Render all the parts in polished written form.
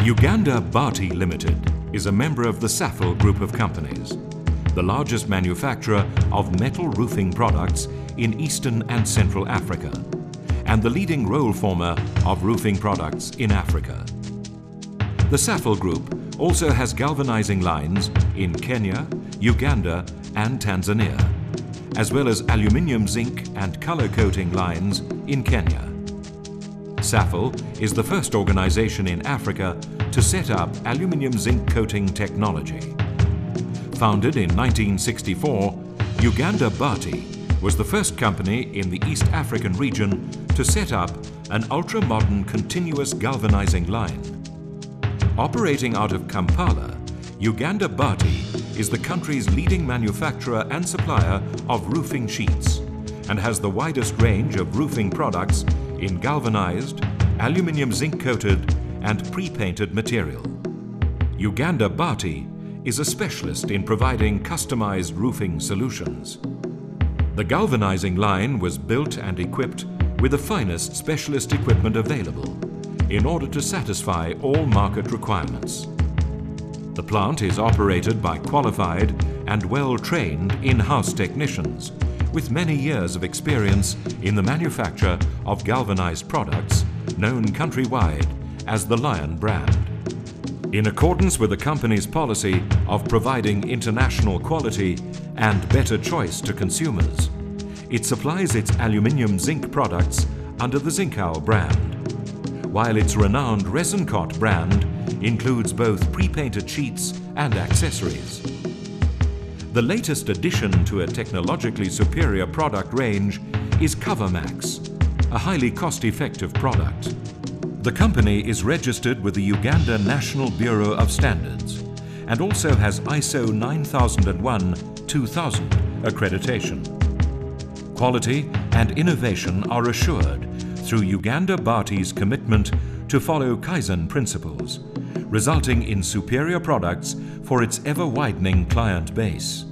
Uganda Bati Limited is a member of the Safil Group of companies, the largest manufacturer of metal roofing products in Eastern and Central Africa, and the leading roll former of roofing products in Africa. The Safil Group also has galvanizing lines in Kenya, Uganda and Tanzania, as well as aluminium zinc and color coating lines in Kenya. Safil is the first organization in Africa to set up aluminium zinc coating technology. Founded in 1964, Uganda Bati was the first company in the East African region to set up an ultra-modern continuous galvanizing line. Operating out of Kampala, Uganda Bati is the country's leading manufacturer and supplier of roofing sheets and has the widest range of roofing products in galvanized, aluminium zinc-coated and pre-painted material. Uganda Bati is a specialist in providing customized roofing solutions. The galvanizing line was built and equipped with the finest specialist equipment available in order to satisfy all market requirements. The plant is operated by qualified and well-trained in-house technicians with many years of experience in the manufacture of galvanized products known countrywide as the Lion brand. In accordance with the company's policy of providing international quality and better choice to consumers, it supplies its aluminium zinc products under the Zincal brand, while its renowned Resincot brand includes both pre-painted sheets and accessories. The latest addition to a technologically superior product range is CoverMax, a highly cost-effective product. The company is registered with the Uganda National Bureau of Standards and also has ISO 9001-2000 accreditation. Quality and innovation are assured through Uganda Bati's commitment to follow Kaizen principles, resulting in superior products for its ever-widening client base.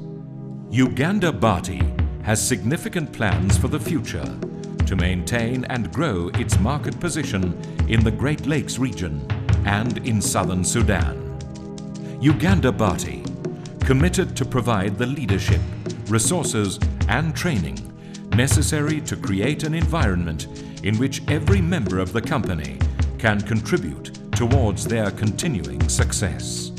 Uganda Bati has significant plans for the future to maintain and grow its market position in the Great Lakes region and in southern Sudan. Uganda Bati, committed to provide the leadership, resources and training necessary to create an environment in which every member of the company can contribute towards their continuing success.